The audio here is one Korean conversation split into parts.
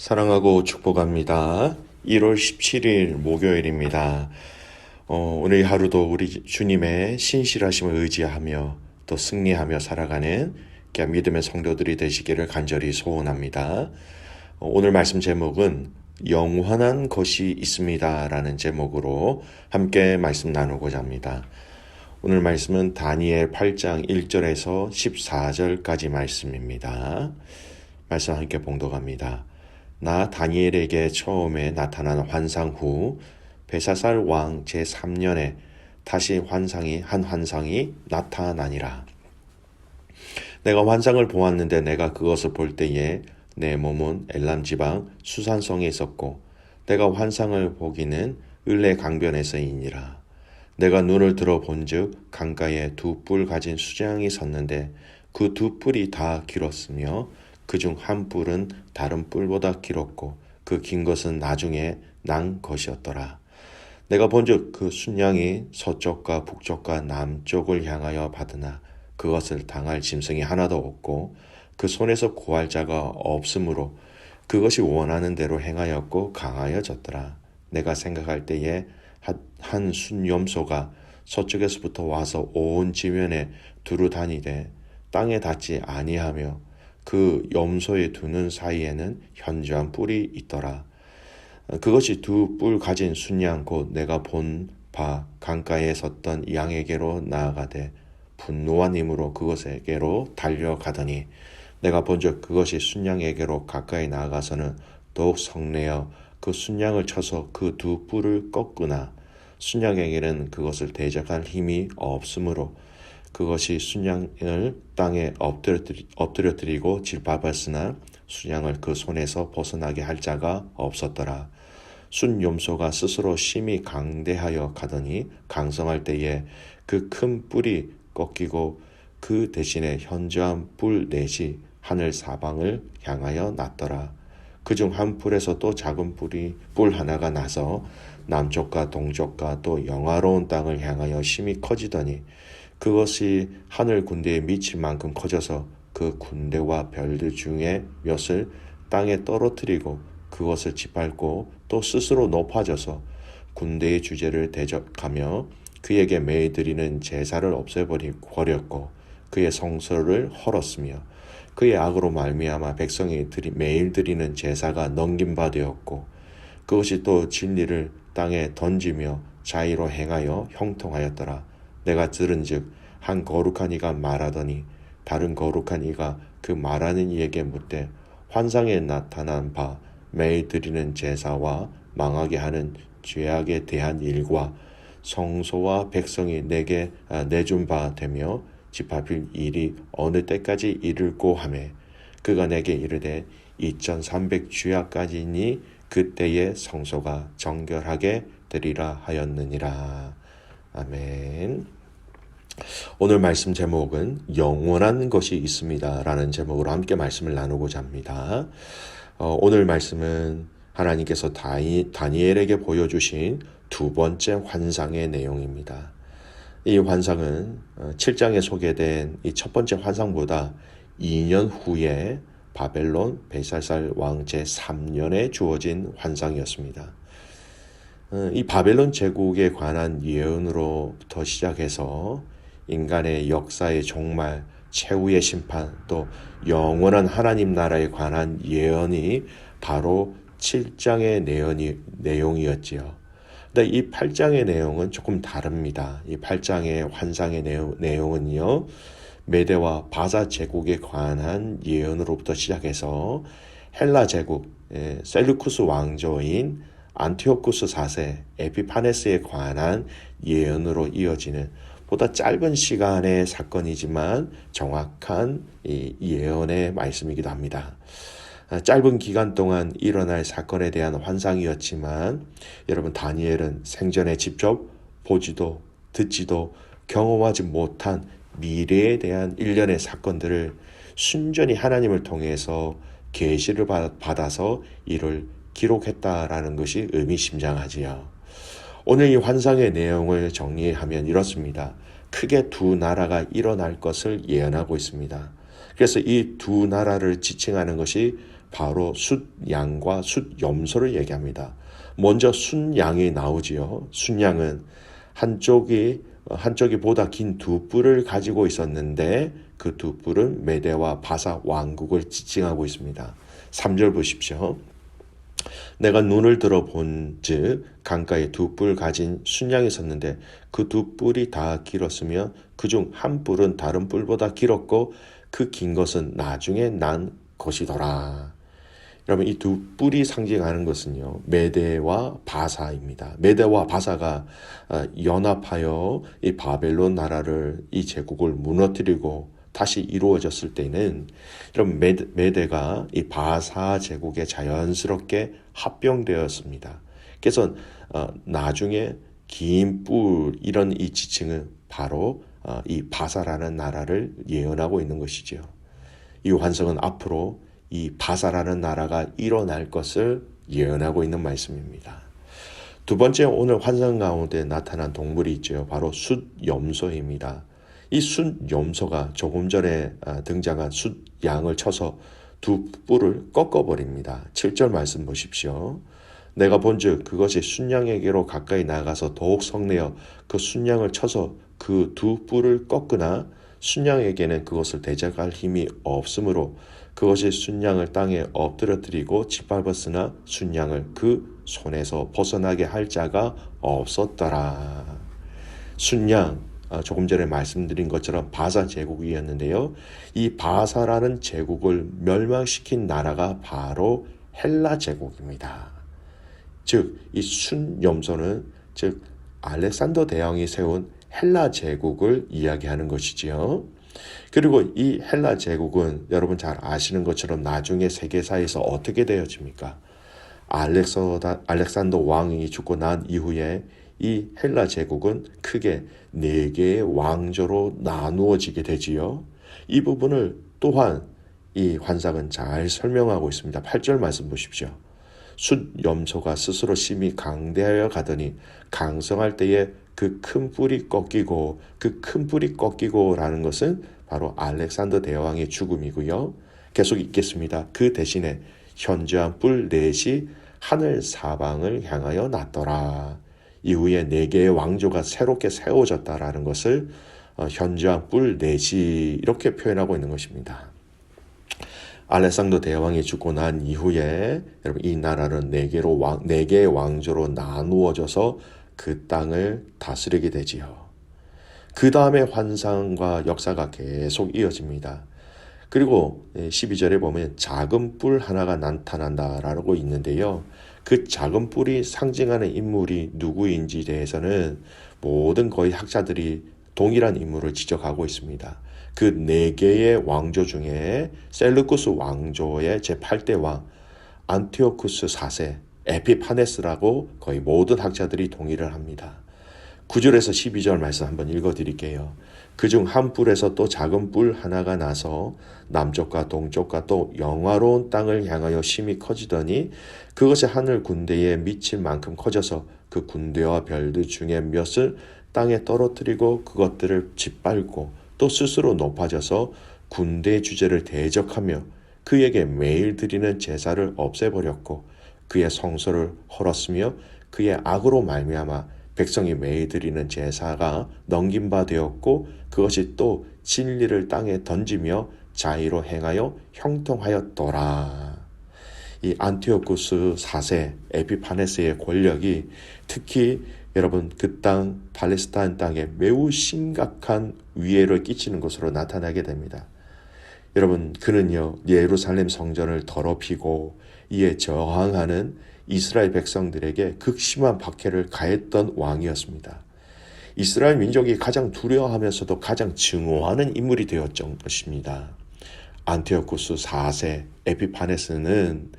사랑하고 축복합니다. 1월 17일 목요일입니다. 오늘 하루도 우리 주님의 신실하심을 의지하며 또 승리하며 살아가는 믿음의 성도들이 되시기를 간절히 소원합니다. 오늘 말씀 제목은 영원한 것이 있습니다 라는 제목으로 함께 말씀 나누고자 합니다. 오늘 말씀은 다니엘 8장 1절에서 14절까지 말씀입니다. 말씀 함께 봉독합니다. 나 다니엘에게 처음에 나타난 환상 후 벨사살 왕 제3년에 다시 한 환상이 나타나니라. 내가 환상을 보았는데 내가 그것을 볼 때에 내 몸은 엘람 지방 수산성에 있었고 내가 환상을 보기는 을레 강변에서이니라. 내가 눈을 들어 본즉 강가에 두 뿔 가진 수장이 섰는데 그 두 뿔이 다 길었으며 그중 한 뿔은 다른 뿔보다 길었고 그 긴 것은 나중에 난 것이었더라. 내가 본즉 그 순양이 서쪽과 북쪽과 남쪽을 향하여 받으나 그것을 당할 짐승이 하나도 없고 그 손에서 구할 자가 없으므로 그것이 원하는 대로 행하였고 강하여졌더라. 내가 생각할 때에 한 순염소가 서쪽에서부터 와서 온 지면에 두루 다니되 땅에 닿지 아니하며 그 염소의 두 눈 사이에는 현저한 뿔이 있더라. 그것이 두 뿔 가진 순양 곧 내가 본 바 강가에 섰던 양에게로 나아가되 분노한 힘으로 그것에게로 달려가더니 내가 본즉 그것이 순양에게로 가까이 나아가서는 더욱 성내어 그 순양을 쳐서 그 두 뿔을 꺾으나 순양에게는 그것을 대적할 힘이 없으므로 그것이 순양을 땅에 엎드려뜨리고 질밟았으나 순양을 그 손에서 벗어나게 할 자가 없었더라. 순염소가 스스로 심히 강대하여 가더니 강성할 때에 그 큰 뿔이 꺾이고 그 대신에 현저한 뿔 넷이 하늘 사방을 향하여 났더라. 그중 한 뿔에서 또 작은 뿔 하나가 나서 남쪽과 동쪽과 또 영화로운 땅을 향하여 심히 커지더니 그것이 하늘 군대에 미칠 만큼 커져서 그 군대와 별들 중에 몇을 땅에 떨어뜨리고 그것을 짓밟고 또 스스로 높아져서 군대의 주제를 대적하며 그에게 매일 드리는 제사를 없애버렸고 그의 성소를 헐었으며 그의 악으로 말미암아 백성이 매일 드리는 제사가 넘긴 바 되었고 그것이 또 진리를 땅에 던지며 자의로 행하여 형통하였더라. 내가 들은즉 한 거룩한 이가 말하더니 다른 거룩한 이가 그 말하는 이에게 묻되 환상에 나타난 바 매일 드리는 제사와 망하게 하는 죄악에 대한 일과 성소와 백성이 내게 내준 바 되며 집합일 일이 어느 때까지 이를꼬 하매 그가 내게 이르되 2300 주야까지니 그때의 성소가 정결하게 되리라 하였느니라. 아멘. 오늘 말씀 제목은 영원한 것이 있습니다 라는 제목으로 함께 말씀을 나누고자 합니다. 오늘 말씀은 하나님께서 다니엘에게 보여주신 두 번째 환상의 내용입니다. 이 환상은 7장에 소개된 이 첫 번째 환상보다 2년 후에 바벨론 벨사살 왕 제3년에 주어진 환상이었습니다. 이 바벨론 제국에 관한 예언으로부터 시작해서 인간의 역사의 종말, 최후의 심판, 또 영원한 하나님 나라에 관한 예언이 바로 7장의 내용이었지요. 근데 이 8장의 내용은 조금 다릅니다. 이 8장의 환상의 내용은요, 메대와 바사 제국에 관한 예언으로부터 시작해서 헬라 제국, 셀루쿠스 왕조인 안티오쿠스 4세 에피파네스에 관한 예언으로 이어지는 보다 짧은 시간의 사건이지만 정확한 이 예언의 말씀이기도 합니다. 짧은 기간 동안 일어날 사건에 대한 환상이었지만 여러분 다니엘은 생전에 직접 보지도 듣지도 경험하지 못한 미래에 대한 일련의 사건들을 순전히 하나님을 통해서 계시를 받아서 이를 기록했다라는 것이 의미심장하지요. 오늘 이 환상의 내용을 정리하면 이렇습니다. 크게 두 나라가 일어날 것을 예언하고 있습니다. 그래서 이 두 나라를 지칭하는 것이 바로 숫양과 숫염소를 얘기합니다. 먼저 숫양이 나오지요. 숫양은 한쪽이 보다 긴 두 뿔을 가지고 있었는데 그 두 뿔은 메대와 바사 왕국을 지칭하고 있습니다. 3절 보십시오. 내가 눈을 들어 본즉 강가에 두 뿔 가진 순양이 있었는데 그 두 뿔이 다 길었으며 그중 한 뿔은 다른 뿔보다 길었고 그 긴 것은 나중에 난 것이더라. 여러분, 이 두 뿔이 상징하는 것은요, 메대와 바사입니다. 메대와 바사가 연합하여 이 바벨론 나라를, 이 제국을 무너뜨리고 다시 이루어졌을 때는 이런 메대가 이 바사 제국에 자연스럽게 합병되었습니다. 그래서 나중에 긴 뿔 이런 이 지칭은 바로 이 바사라는 나라를 예언하고 있는 것이지요. 이 환상은 앞으로 이 바사라는 나라가 일어날 것을 예언하고 있는 말씀입니다. 두 번째, 오늘 환상 가운데 나타난 동물이 있죠. 바로 숫염소입니다. 이 숫염소가 조금 전에 등장한 숫양을 쳐서 두 뿔을 꺾어버립니다. 7절 말씀 보십시오. 내가 본즉 그것이 순양에게로 가까이 나가서 더욱 성내어 그 순양을 쳐서 그 두 뿔을 꺾으나 순양에게는 그것을 대적할 힘이 없으므로 그것이 순양을 땅에 엎드러뜨리고 짓밟았으나 순양을 그 손에서 벗어나게 할 자가 없었더라. 순양, 조금 전에 말씀드린 것처럼 바사 제국이었는데요. 이 바사라는 제국을 멸망시킨 나라가 바로 헬라 제국입니다. 즉, 이 순염소는 즉 알렉산더 대왕이 세운 헬라 제국을 이야기하는 것이지요. 그리고 이 헬라 제국은 여러분 잘 아시는 것처럼 나중에 세계사에서 어떻게 되어집니까? 알렉산더 왕이 죽고 난 이후에 이 헬라 제국은 크게 4개의 왕조로 나누어지게 되지요. 이 부분을 또한 이 환상은 잘 설명하고 있습니다. 8절 말씀 보십시오. 숫염소가 스스로 심히 강대하여 가더니 강성할 때에 그 큰 뿔이 꺾이고, 그 큰 뿔이 꺾이고라는 것은 바로 알렉산더 대왕의 죽음이고요. 계속 읽겠습니다. 그 대신에 현저한 뿔 넷이 하늘 사방을 향하여 났더라. 이후에 4개의 왕조가 새롭게 세워졌다라는 것을 현저한 뿔 넷이 이렇게 표현하고 있는 것입니다. 알렉산더 대왕이 죽고 난 이후에 여러분 이 나라는 4개의 왕조로 나누어져서 그 땅을 다스리게 되지요. 그 다음에 환상과 역사가 계속 이어집니다. 그리고 12절에 보면 작은 뿔 하나가 나타난다라고 있는데요. 그 작은 뿔이 상징하는 인물이 누구인지 대해서는 모든 거의 학자들이 동일한 인물을 지적하고 있습니다. 그 4개의 왕조 중에 셀루쿠스 왕조의 제8대 왕 안티오쿠스 4세 에피파네스라고 거의 모든 학자들이 동의를 합니다. 9절에서 12절 말씀 한번 읽어드릴게요. 그중 한 뿔에서 또 작은 뿔 하나가 나서 남쪽과 동쪽과 또 영화로운 땅을 향하여 심히 커지더니 그것이 하늘 군대에 미칠 만큼 커져서 그 군대와 별들 중에 몇을 땅에 떨어뜨리고 그것들을 짓밟고 또 스스로 높아져서 군대 주제를 대적하며 그에게 매일 드리는 제사를 없애버렸고 그의 성소를 헐었으며 그의 악으로 말미암아 백성이 매일 드리는 제사가 넘긴 바 되었고 그것이 또 진리를 땅에 던지며 자의로 행하여 형통하였더라. 이 안티오쿠스 4세 에피파네스의 권력이 특히 여러분 그 땅 팔레스타인 땅에 매우 심각한 위해를 끼치는 것으로 나타나게 됩니다. 여러분 그는요 예루살렘 성전을 더럽히고 이에 저항하는 이스라엘 백성들에게 극심한 박해를 가했던 왕이었습니다. 이스라엘 민족이 가장 두려워하면서도 가장 증오하는 인물이 되었던 것입니다. 안티오쿠스 4세 에피파네스는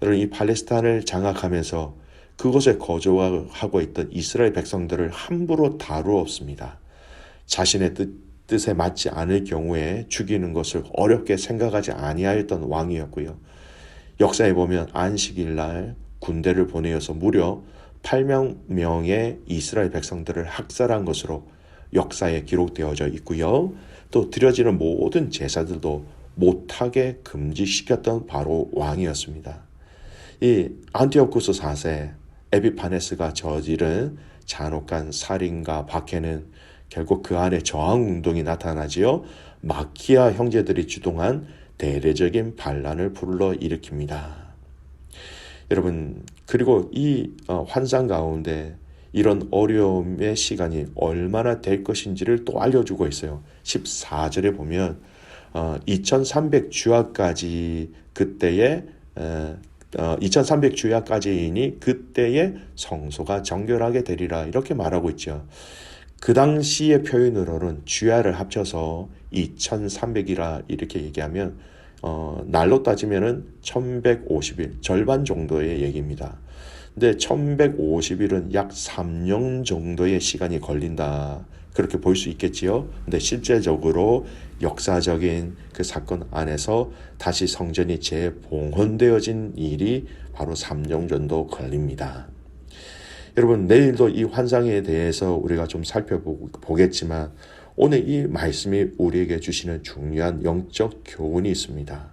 여러분 이 팔레스타인을 장악하면서 그곳에 거주하고 있던 이스라엘 백성들을 함부로 다루었습니다. 자신의 뜻에 맞지 않을 경우에 죽이는 것을 어렵게 생각하지 아니하였던 왕이었고요. 역사에 보면 안식일 날 군대를 보내어서 무려 8만 명의 이스라엘 백성들을 학살한 것으로 역사에 기록되어져 있고요. 또 드려지는 모든 제사들도 못하게 금지시켰던 바로 왕이었습니다. 이 안티오쿠스 4세 에피파네스가 저지른 잔혹한 살인과 박해는 결국 그 안에 저항운동이 나타나지요. 마키아 형제들이 주동한 대대적인 반란을 불러일으킵니다. 여러분, 그리고 이 환상 가운데 이런 어려움의 시간이 얼마나 될 것인지를 또 알려주고 있어요. 14절에 보면 2300주야까지 그때에 2300주야까지이니 그때에 성소가 정결하게 되리라 이렇게 말하고 있죠. 그 당시의 표현으로는 주야를 합쳐서 2300이라 이렇게 얘기하면 날로 따지면은 1150일 절반 정도의 얘기입니다. 근데 1150일은 약 3년 정도의 시간이 걸린다. 그렇게 볼 수 있겠지요. 근데 실제적으로 역사적인 그 사건 안에서 다시 성전이 재봉헌되어진 일이 바로 3년 정도 걸립니다. 여러분, 내일도 이 환상에 대해서 우리가 좀 살펴보겠지만 오늘 이 말씀이 우리에게 주시는 중요한 영적 교훈이 있습니다.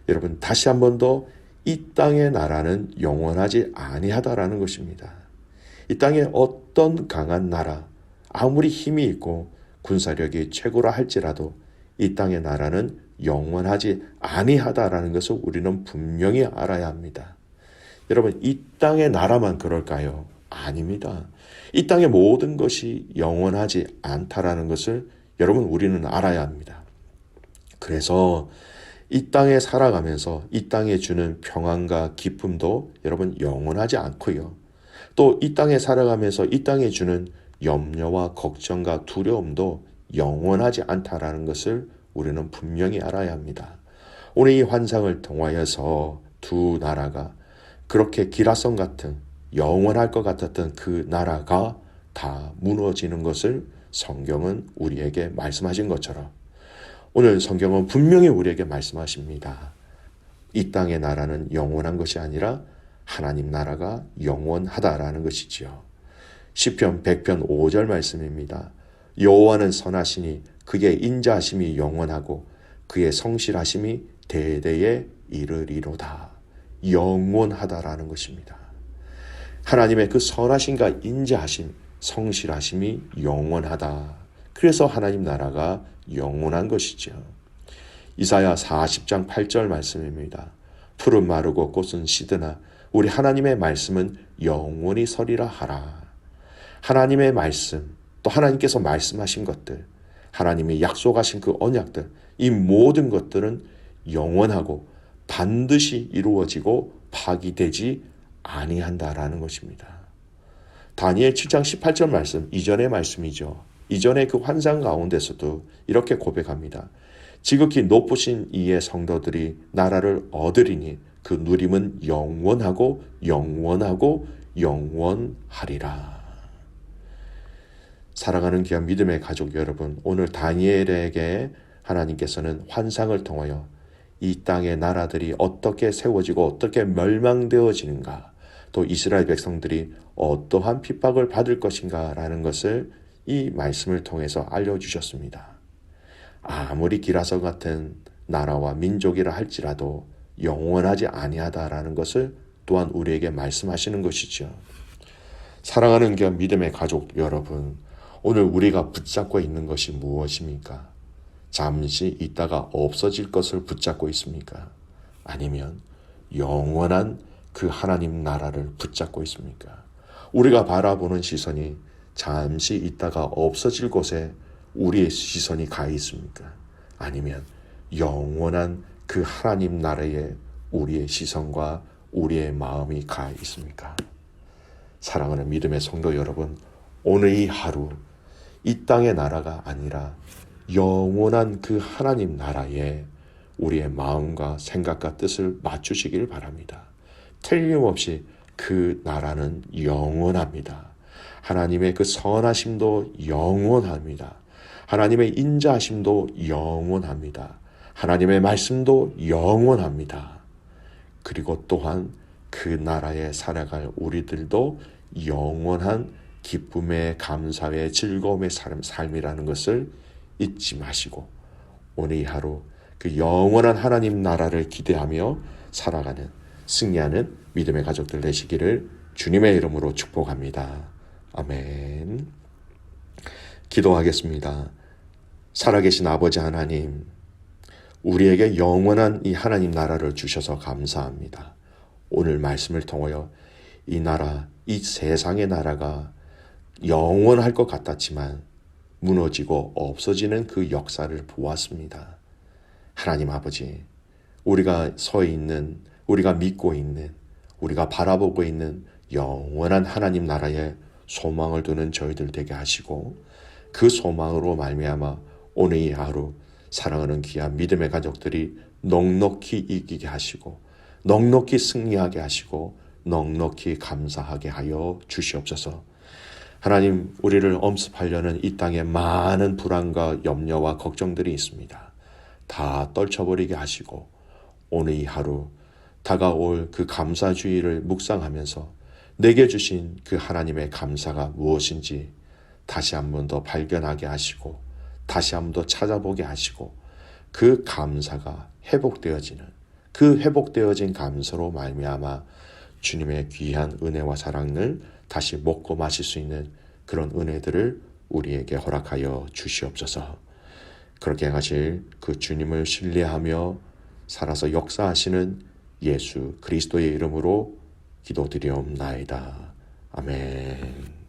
여러분, 다시 한 번 더 이 땅의 나라는 영원하지 아니하다라는 것입니다. 이 땅에 어떤 강한 나라, 아무리 힘이 있고 군사력이 최고라 할지라도 이 땅의 나라는 영원하지 아니하다라는 것을 우리는 분명히 알아야 합니다. 여러분, 이 땅의 나라만 그럴까요? 아닙니다. 이 땅의 모든 것이 영원하지 않다라는 것을 여러분 우리는 알아야 합니다. 그래서 이 땅에 살아가면서 이 땅에 주는 평안과 기쁨도 여러분 영원하지 않고요. 또 이 땅에 살아가면서 이 땅에 주는 염려와 걱정과 두려움도 영원하지 않다라는 것을 우리는 분명히 알아야 합니다. 오늘 이 환상을 통하여서 두 나라가 그렇게 기라성 같은 영원할 것 같았던 그 나라가 다 무너지는 것을 성경은 우리에게 말씀하신 것처럼 오늘 성경은 분명히 우리에게 말씀하십니다. 이 땅의 나라는 영원한 것이 아니라 하나님 나라가 영원하다라는 것이지요. 시편 100편 5절 말씀입니다. 여호와는 선하시니 그의 인자하심이 영원하고 그의 성실하심이 대대에 이르리로다. 영원하다라는 것입니다. 하나님의 그 선하심과 인자하심, 성실하심이 영원하다. 그래서 하나님 나라가 영원한 것이죠. 이사야 40장 8절 말씀입니다. 풀은 마르고 꽃은 시드나 우리 하나님의 말씀은 영원히 서리라 하라. 하나님의 말씀, 또 하나님께서 말씀하신 것들, 하나님이 약속하신 그 언약들, 이 모든 것들은 영원하고 반드시 이루어지고 파기되지 아니한다라는 것입니다. 다니엘 7장 18절 말씀, 이전의 말씀이죠. 이전의 그 환상 가운데서도 이렇게 고백합니다. 지극히 높으신 이의 성도들이 나라를 얻으리니 그 누림은 영원하고 영원하고 영원하리라. 사랑하는 귀한 믿음의 가족 여러분, 오늘 다니엘에게 하나님께서는 환상을 통하여 이 땅의 나라들이 어떻게 세워지고 어떻게 멸망되어지는가, 또 이스라엘 백성들이 어떠한 핍박을 받을 것인가 라는 것을 이 말씀을 통해서 알려주셨습니다. 아무리 기라성 같은 나라와 민족이라 할지라도 영원하지 아니하다라는 것을 또한 우리에게 말씀하시는 것이죠. 사랑하는 귀한 믿음의 가족 여러분, 오늘 우리가 붙잡고 있는 것이 무엇입니까? 잠시 있다가 없어질 것을 붙잡고 있습니까? 아니면 영원한 그 하나님 나라를 붙잡고 있습니까? 우리가 바라보는 시선이 잠시 있다가 없어질 곳에 우리의 시선이 가 있습니까? 아니면 영원한 그 하나님 나라에 우리의 시선과 우리의 마음이 가 있습니까? 사랑하는 믿음의 성도 여러분, 오늘 이 하루 이 땅의 나라가 아니라 영원한 그 하나님 나라에 우리의 마음과 생각과 뜻을 맞추시길 바랍니다. 틀림없이 그 나라는 영원합니다. 하나님의 그 선하심도 영원합니다. 하나님의 인자하심도 영원합니다. 하나님의 말씀도 영원합니다. 그리고 또한 그 나라에 살아갈 우리들도 영원한 기쁨의 감사의 즐거움의 삶이라는 것을 잊지 마시고 오늘 이 하루 그 영원한 하나님 나라를 기대하며 살아가는 승리하는 믿음의 가족들 되시기를 주님의 이름으로 축복합니다. 아멘. 기도하겠습니다. 살아계신 아버지 하나님, 우리에게 영원한 이 하나님 나라를 주셔서 감사합니다. 오늘 말씀을 통하여 이 나라, 이 세상의 나라가 영원할 것 같았지만 무너지고 없어지는 그 역사를 보았습니다. 하나님 아버지, 우리가 서 있는, 우리가 믿고 있는, 우리가 바라보고 있는 영원한 하나님 나라에 소망을 두는 저희들 되게 하시고 그 소망으로 말미암아 오늘 이 하루 사랑하는 귀한 믿음의 가족들이 넉넉히 이기게 하시고 넉넉히 승리하게 하시고 넉넉히 감사하게 하여 주시옵소서. 하나님, 우리를 엄습하려는 이 땅에 많은 불안과 염려와 걱정들이 있습니다. 다 떨쳐버리게 하시고 오늘 이 하루 다가올 그 감사주의를 묵상하면서 내게 주신 그 하나님의 감사가 무엇인지 다시 한 번 더 발견하게 하시고 다시 한 번 더 찾아보게 하시고 그 감사가 회복되어지는 그 회복되어진 감사로 말미암아 주님의 귀한 은혜와 사랑을 다시 먹고 마실 수 있는 그런 은혜들을 우리에게 허락하여 주시옵소서. 그렇게 하실 그 주님을 신뢰하며 살아서 역사하시는 예수 그리스도의 이름으로 기도드리옵나이다. 아멘.